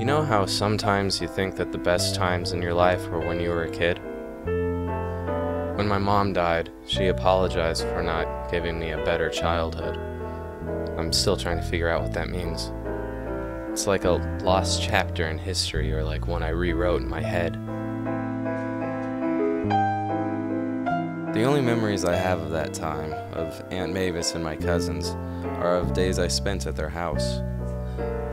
You know how sometimes you think that the best times in your life were when you were a kid? When my mom died, she apologized for not giving me a better childhood. I'm still trying to figure out what that means. It's like a lost chapter in history, or like one I rewrote in my head. The only memories I have of that time, of Aunt Mavis and my cousins, are of days I spent at their house.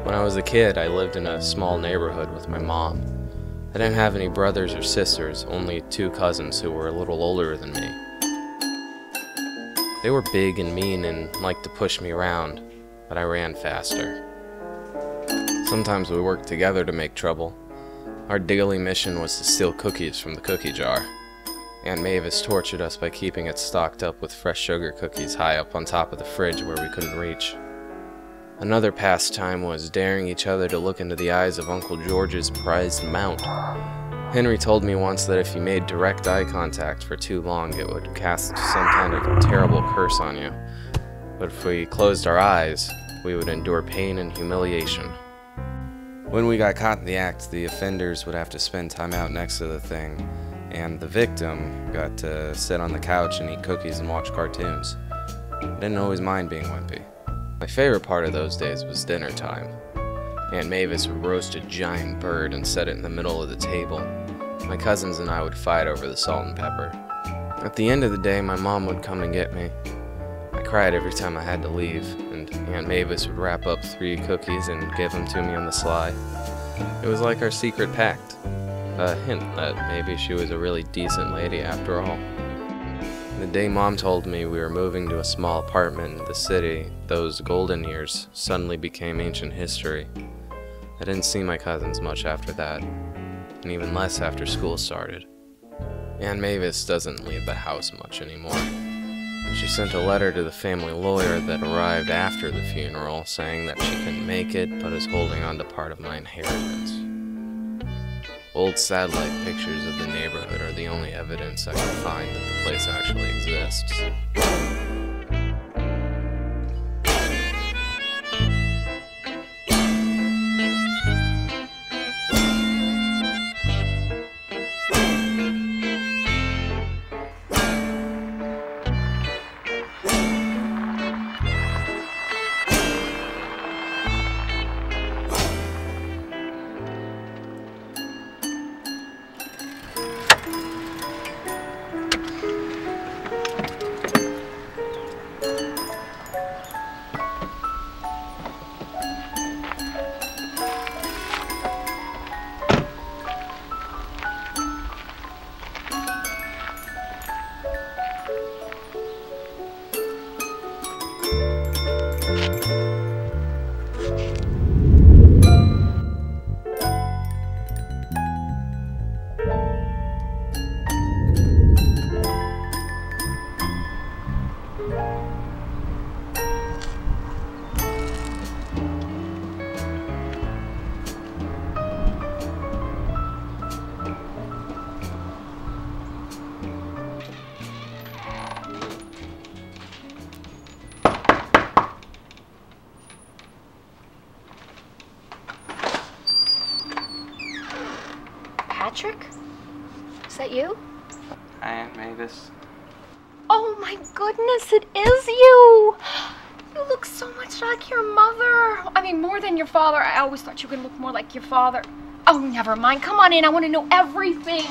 When I was a kid, I lived in a small neighborhood with my mom. I didn't have any brothers or sisters, only 2 cousins who were a little older than me. They were big and mean and liked to push me around, but I ran faster. Sometimes we worked together to make trouble. Our daily mission was to steal cookies from the cookie jar. Aunt Mavis tortured us by keeping it stocked up with fresh sugar cookies high up on top of the fridge where we couldn't reach. Another pastime was daring each other to look into the eyes of Uncle George's prized mount. Henry told me once that if you made direct eye contact for too long, it would cast some kind of terrible curse on you. But if we closed our eyes, we would endure pain and humiliation. When we got caught in the act, the offenders would have to spend time out next to the thing, and the victim got to sit on the couch and eat cookies and watch cartoons. I didn't always mind being wimpy. My favorite part of those days was dinner time. Aunt Mavis would roast a giant bird and set it in the middle of the table. My cousins and I would fight over the salt and pepper. At the end of the day, my mom would come and get me. I cried every time I had to leave, and Aunt Mavis would wrap up 3 cookies and give them to me on the sly. It was like our secret pact, a hint that maybe she was a really decent lady after all. The day Mom told me we were moving to a small apartment in the city, those golden years suddenly became ancient history. I didn't see my cousins much after that, and even less after school started. Aunt Mavis doesn't leave the house much anymore. She sent a letter to the family lawyer that arrived after the funeral saying that she couldn't make it but is holding on to part of my inheritance. Old satellite pictures of the neighborhood are the only evidence I can find that the place actually exists. Patrick? Is that you? Hi, Aunt Mavis. Oh my goodness, it is you! You look so much like your mother. I mean, more than your father. I always thought you were gonna look more like your father. Oh, never mind. Come on in. I want to know everything.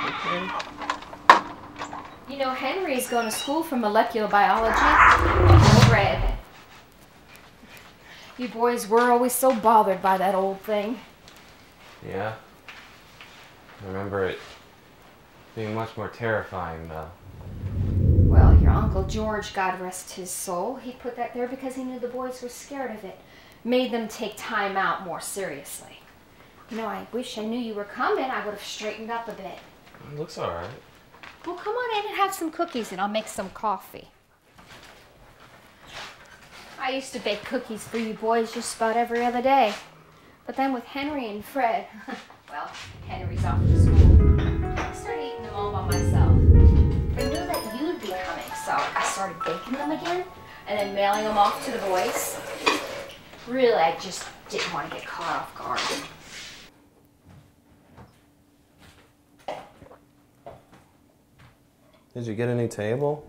Okay. You know, Henry's going to school for molecular biology. Oh, Red. You boys were always so bothered by that old thing. Yeah. I remember it being much more terrifying, though. Well, your Uncle George, God rest his soul, he put that there because he knew the boys were scared of it. Made them take time out more seriously. You know, I wish I knew you were coming. I would have straightened up a bit. It looks alright. Well, come on in and have some cookies and I'll make some coffee. I used to bake cookies for you boys just about every other day. But then with Henry and Fred, well, Henry's off to school, I started eating them all by myself. I knew that you'd be coming, so I started baking them again and then mailing them off to the boys. Really, I just didn't want to get caught off guard. Did you get a new table?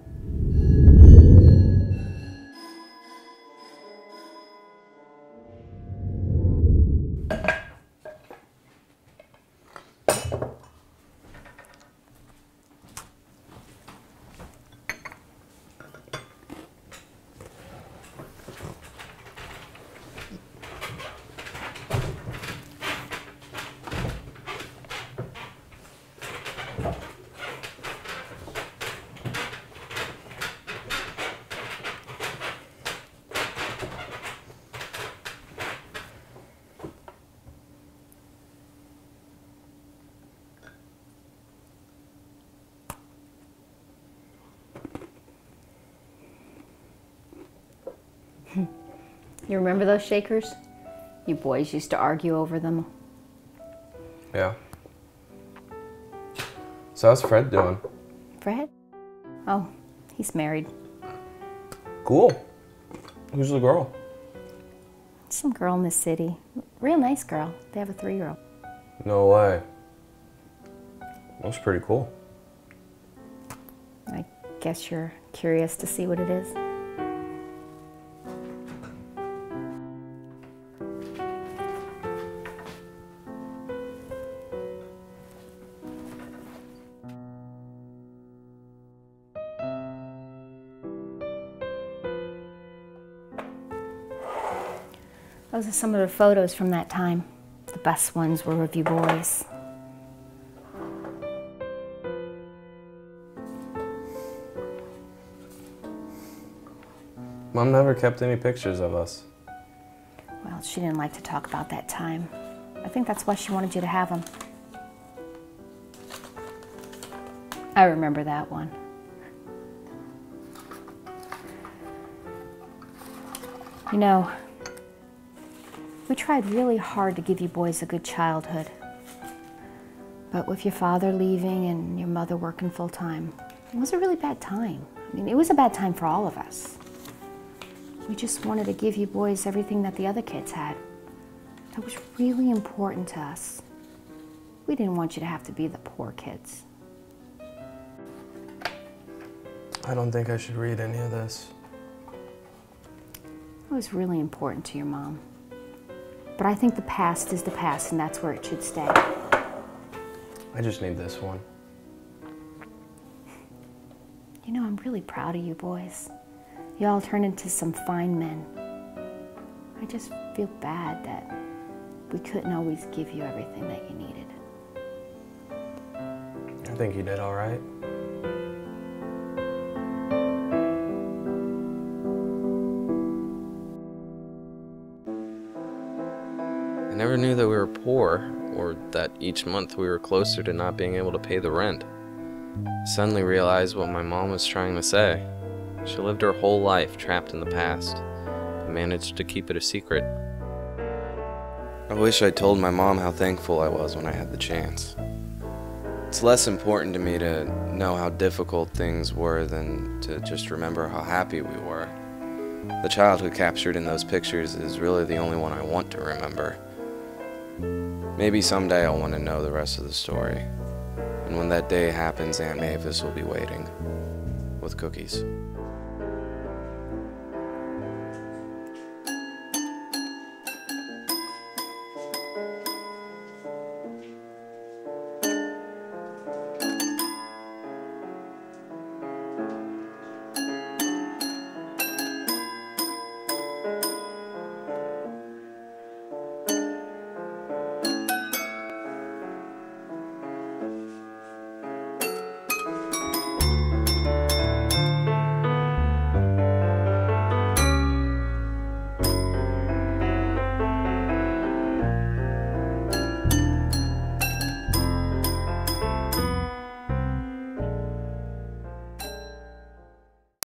You remember those shakers? You boys used to argue over them. Yeah. So how's Fred doing? Fred? Oh, he's married. Cool. Who's the girl? Some girl in the city. Real nice girl. They have a 3-year-old. No way. That's pretty cool. I guess you're curious to see what it is. Those are some of the photos from that time. The best ones were of you boys. Mom never kept any pictures of us. Well, she didn't like to talk about that time. I think that's why she wanted you to have them. I remember that one. You know, we tried really hard to give you boys a good childhood. But with your father leaving and your mother working full-time, it was a really bad time. I mean, it was a bad time for all of us. We just wanted to give you boys everything that the other kids had. That was really important to us. We didn't want you to have to be the poor kids. I don't think I should read any of this. It was really important to your mom. But I think the past is the past, and that's where it should stay. I just need this one. You know, I'm really proud of you boys. You all turned into some fine men. I just feel bad that we couldn't always give you everything that you needed. I think you did all right. I never knew that we were poor, or that each month we were closer to not being able to pay the rent. I suddenly realized what my mom was trying to say. She lived her whole life trapped in the past, but managed to keep it a secret. I wish I told my mom how thankful I was when I had the chance. It's less important to me to know how difficult things were than to just remember how happy we were. The childhood captured in those pictures is really the only one I want to remember. Maybe someday I'll want to know the rest of the story. And when that day happens, Aunt Mavis will be waiting with cookies.